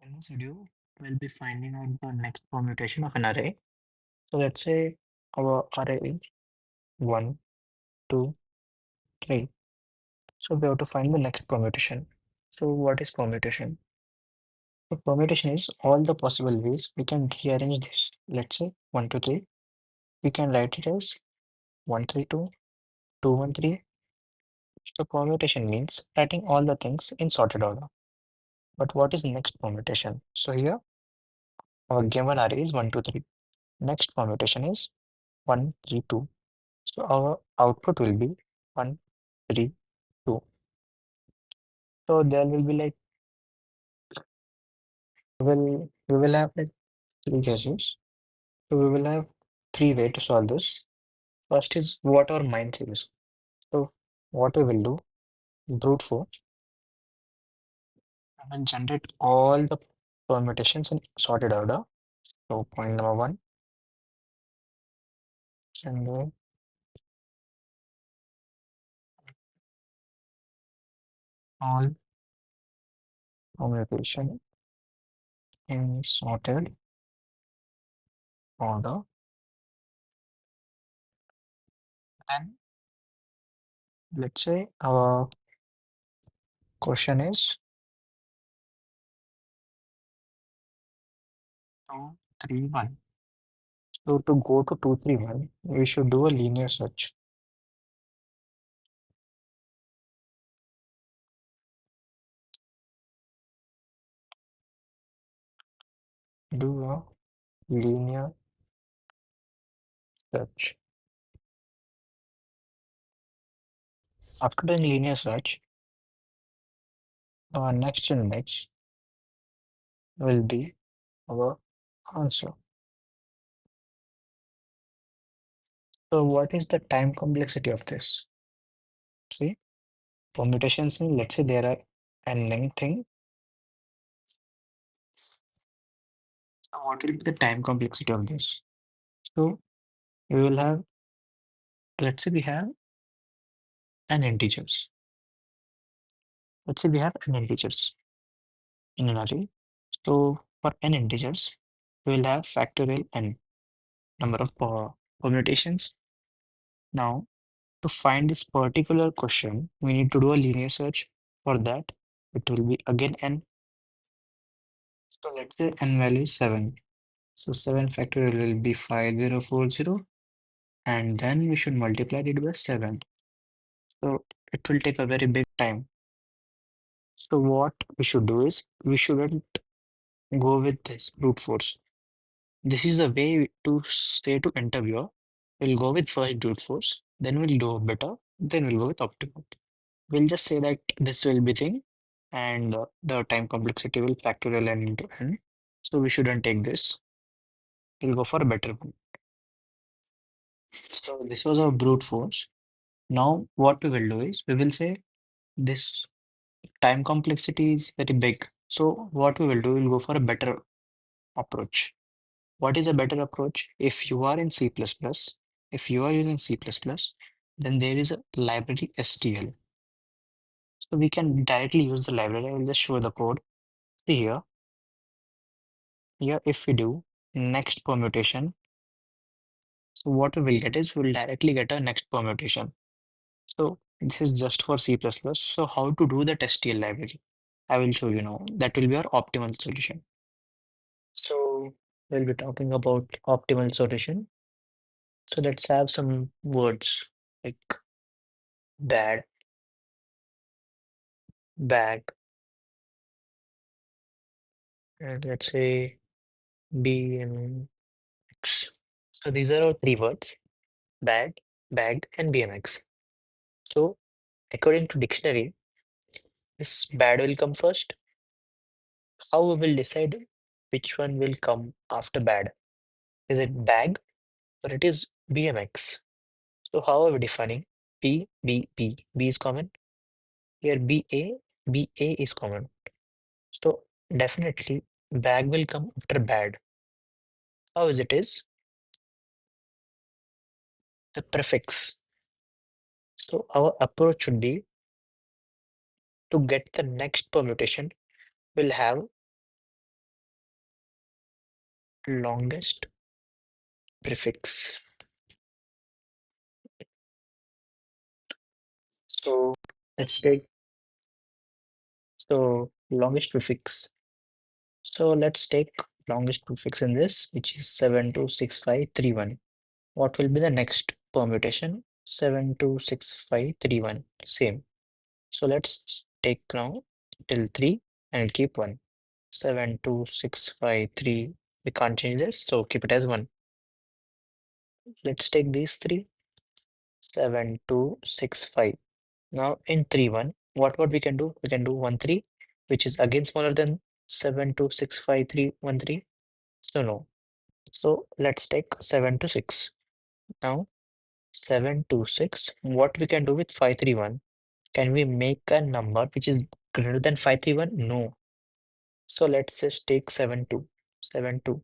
In this video, we'll be finding out the next permutation of an array. So let's say our array is 1, 2, 3. So we have to find the next permutation. So what is permutation? So permutation is all the possible ways we can rearrange this. Let's say 1, 2, 3. We can write it as 1, 3, 2, 2, 1, 3. So permutation means writing all the things in sorted order. But what is next permutation? So here our given array is 1, 2, 3. Next permutation is 1, 3, 2. So our output will be 1, 3, 2. So there will be like we will have like three cases. So we will have three ways to solve this. First is what our mind says. So what we will do, brute force, and then generate all the permutations in sorted order. So point number one, generate all permutation in sorted order. Then let's say our question is 2, 3, 1. So to go to 2, 3, 1, we should do a linear search. Do a linear search. After doing linear search, our next index will be our answer. So what is the time complexity of this? See, permutations mean let's say there are n length thing. So what will be the time complexity of this? So we will have, let's say we have n integers. Let's say we have n integers in an array. So for n integers, we will have factorial n number of permutations. Now, to find this particular question, we need to do a linear search. For that, it will be again n. So let's say n value is 7. So 7 factorial will be 5040, and then we should multiply it by 7. So it will take a very big time. So what we should do is we shouldn't go with this brute force. This is a way to say to interviewer, we'll go with first brute force, then we'll do better, then we'll go with optimal. We'll just say that this will be thing, and the time complexity will factorial n into n. So we shouldn't take this. We'll go for a better one. So this was our brute force. Now what we will do is we will say this time complexity is very big. So what we will do, we'll go for a better approach. What is a better approach? If you are in C++, if you are using C++, then there is a library STL. So we can directly use the library. I will just show the code. See here. Here, if we do next permutation, so what we will get is we'll directly get a next permutation. So this is just for C++. So how to do the STL library? I will show you now. That will be our optimal solution. So we'll be talking about optimal solution. So let's have some words like bad, bag, and let's say BMX. So these are our three words, bad, bag, and BMX. So according to dictionary, this bad will come first. How we will decide which one will come after bad? Is it bag or it is BMX? So how are we defining? B, B, B. B is common. Here BA, BA is common. So definitely bag will come after bad. How is it is? The prefix. So our approach should be to get the next permutation, we'll have longest prefix. So let's take longest prefix. So let's take longest prefix in this, which is 726531. What will be the next permutation? 726531. Same. So let's take now till 3 and keep 1. 72653. We can't change this, so keep it as 1. Let's take these three. 7265. Now in 3 1, what we can do? We can do 1 3, which is again smaller than 7265313. So no. So let's take 7 to 6. Now 7 to 6. What we can do with 531? Can we make a number which is greater than 531? No. So let's just take 7 2. 7 2.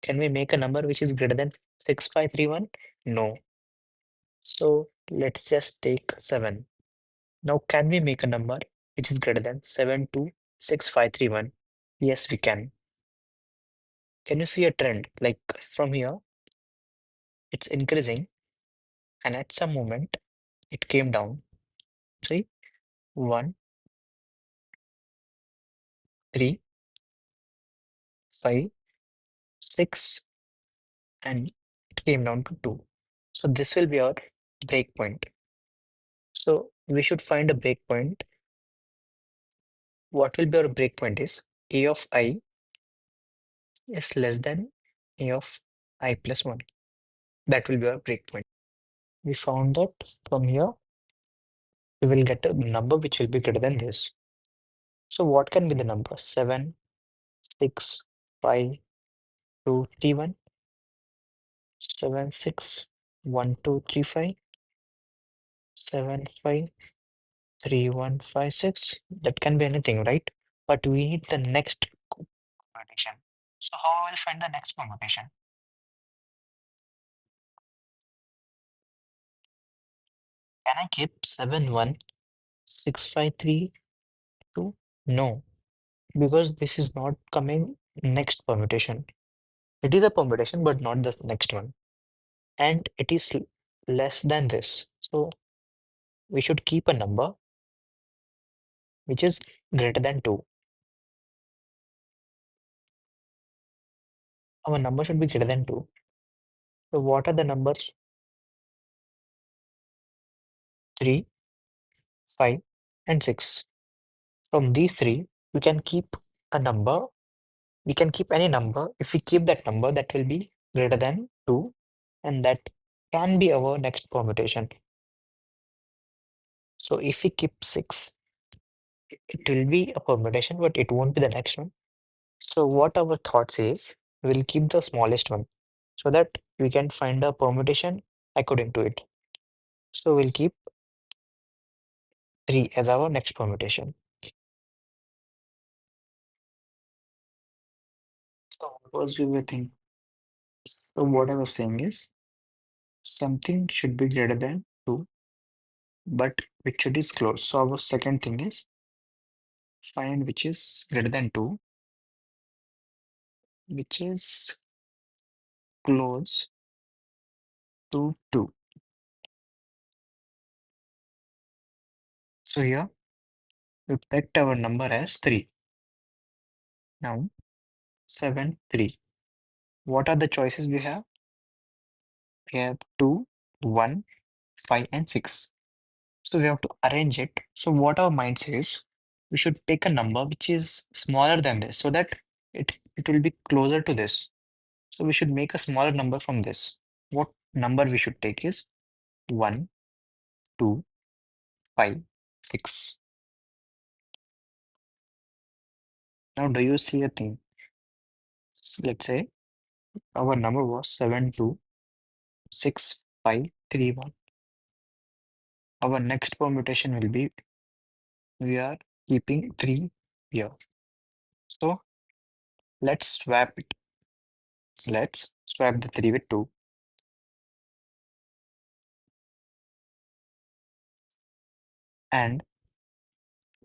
Can we make a number which is greater than 6531? No. So let's just take 7. Now can we make a number which is greater than 726531? Yes, we can. Can you see a trend? Like from here, it's increasing, and at some moment it came down. See, 1, 3, 5, 6, and it came down to 2. So this will be our breakpoint. So we should find a breakpoint. What will be our breakpoint is a of I is less than a of I plus 1. That will be our breakpoint. We found that from here we will get a number which will be greater than this. So what can be the number? 7, 6, 5, 2, 3, 1, 7, 6, 1, 2, 3, 5, 7, 5, 3, 1, 5, 6. That can be anything, right? But we need the next permutation. So how I will find the next permutation? Can I keep 7, 1, 6, 5, 3, 2? No, because this is not coming next permutation. It is a permutation, but not the next one. And it is less than this. So we should keep a number which is greater than 2. Our number should be greater than 2. So what are the numbers? 3, 5, and 6. From these three, we can keep a number. We can keep any number. If we keep that number, that will be greater than 2, and that can be our next permutation. So if we keep 6, it will be a permutation, but it won't be the next one. So what our thoughts is, we'll keep the smallest one so that we can find a permutation according to it. So we'll keep 3 as our next permutation. So what was your thing? So what I was saying is something should be greater than 2, but which should is close. So our second thing is find which is greater than 2, which is close to 2. So here we picked our number as 3. Now 7, 3. What are the choices we have? We have 2, 1, 5, and 6. So we have to arrange it. So what our mind says, we should take a number which is smaller than this so that it will be closer to this. So we should make a smaller number from this. What number we should take is 1, 2, 5, 6. Now do you see a thing? So let's say our number was 7, 2, 6, 5, 3, 1. Our next permutation will be we are keeping 3 here. So let's swap it. Let's swap the 3 with 2. And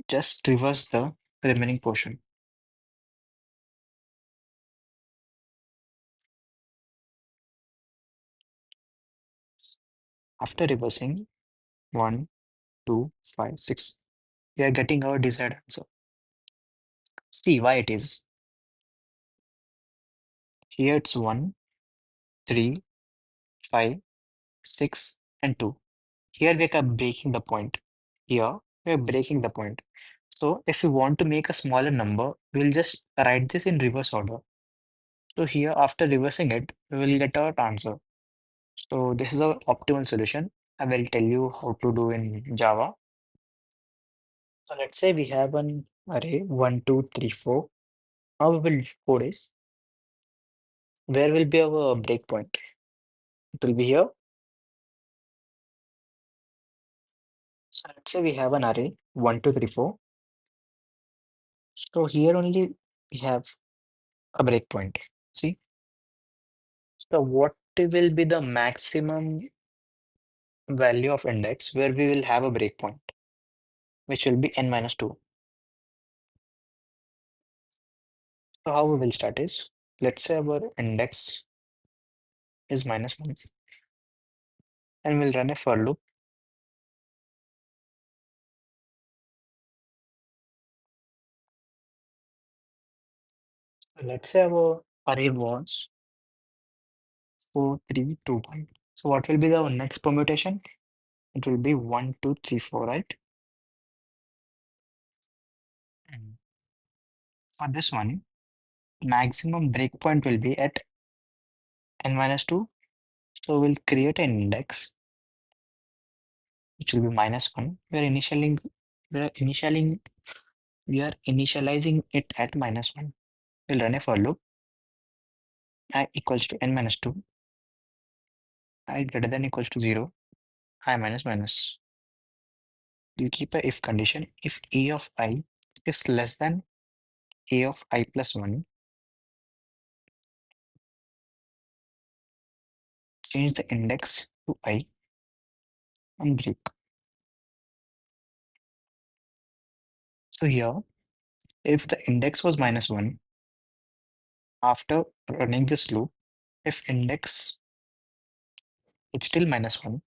just reverse the remaining portion. After reversing 1, 2, 5, 6, we are getting our desired answer. See why it is. Here it's 1, 3, 5, 6, and 2. Here we are breaking the point. Here we are breaking the point. So if we want to make a smaller number, we'll just write this in reverse order. So here after reversing it, we will get our answer. So this is our optimal solution. I will tell you how to do in Java. So let's say we have an array 1, 2, 3, 4. How we will code is, where will be our breakpoint? It will be here. So let's say we have an array 1, 2, 3, 4. So here only we have a breakpoint. See? So what will be the maximum value of index where we will have a breakpoint, which will be n minus 2. So how we will start is, let's say our index is -1, and we'll run a for loop. So let's say our array was 4, 3, 2, 1. So what will be the next permutation? It will be 1, 2, 3, 4, right? And for this one, maximum breakpoint will be at n minus 2. So we'll create an index which will be -1. We are initializing it at -1. We'll run a for loop. I equals to n minus 2. I greater than equals to 0. I minus minus. We'll keep a if condition. If a of I is less than a of I plus 1, change the index to I and break. So here, if the index was -1, after running this loop, if index is still -1,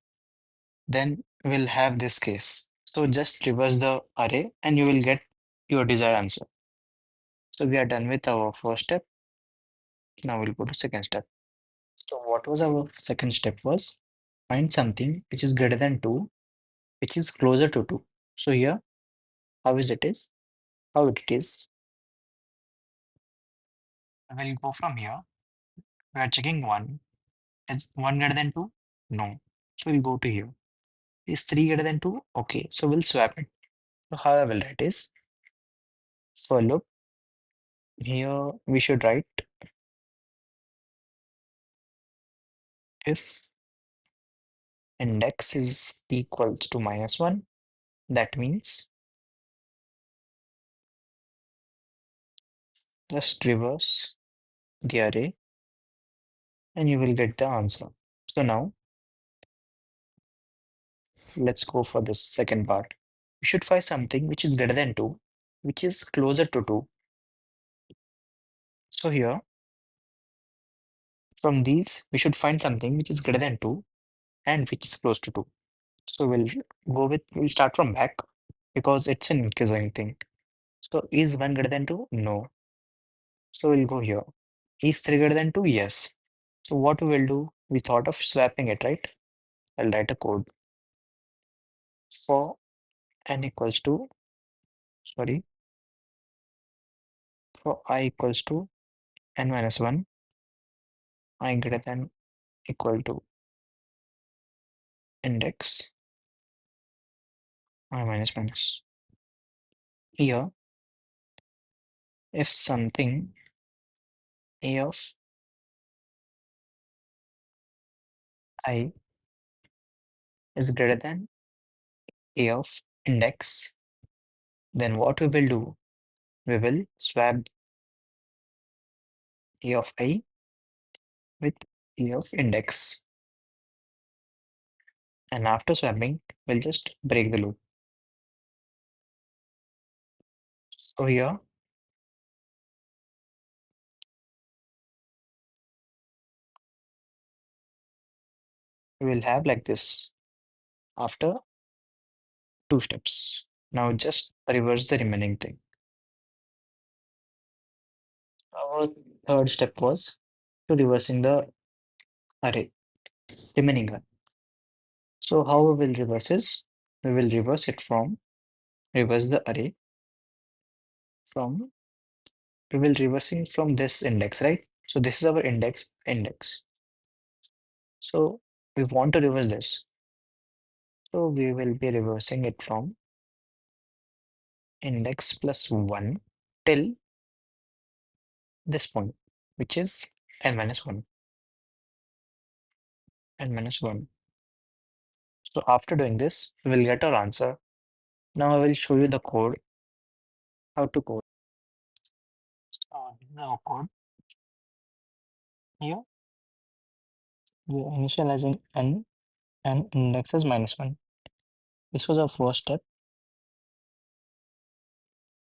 then we'll have this case. So just reverse the array and you will get your desired answer. So we are done with our first step. Now we'll go to second step. So what was our second step was, find something which is greater than 2, which is closer to 2. So here, how is it is? How it is? We'll go from here. We are checking 1. Is 1 greater than 2? No. So we'll go to here. Is 3 greater than 2? Okay. So we'll swap it. So how I will write is, for loop, here we should write if index is equals to -1, that means just reverse the array and you will get the answer. So now let's go for this second part. We should find something which is greater than 2, which is closer to 2. So here, from these, we should find something which is greater than 2 and which is close to 2. So we'll start from back because it's an increasing thing. So is 1 greater than 2? No. So we'll go here. Is 3 greater than 2? Yes. So what we will do? We thought of swapping it, right? I'll write a code for n equals to, sorry, for I equals to n minus 1, I greater than equal to index I minus minus. Here, if something a of I is greater than a of index, then what we will do? We will swap a of I with a of index. And after swapping, we'll just break the loop. So here, we will have like this. after two steps. Now just reverse the remaining thing. Our third step was to reversing the array, remaining one. So how we will reverse is we will reverse the array from we will reversing from this index, right? So this is our index. So we want to reverse this. So we will be reversing it from index plus 1 till this point, which is n minus 1, n minus 1. So after doing this, we will get our answer. Now I will show you the code, how to code. So this is our code. Here we are initializing n and index is minus 1. This was our first step.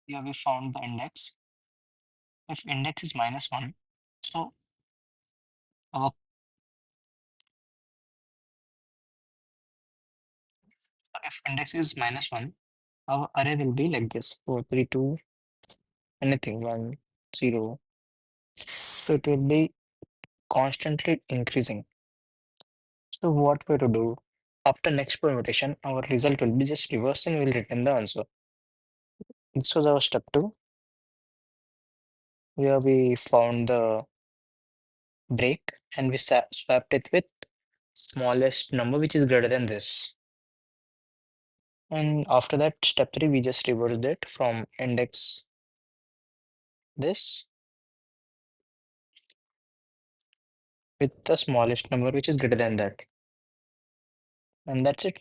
Here we found the index. If index is minus 1, so our if index is minus 1, our array will be like this 4, 3, 2, anything 1, 0. So it will be constantly increasing. So what we to do after next permutation, our result will be just reversed and we'll return the answer. This was our step 2, where we found the break and we swapped it with smallest number which is greater than this. And after that, step 3, we just reversed it from index this with the smallest number which is greater than that. And that's it.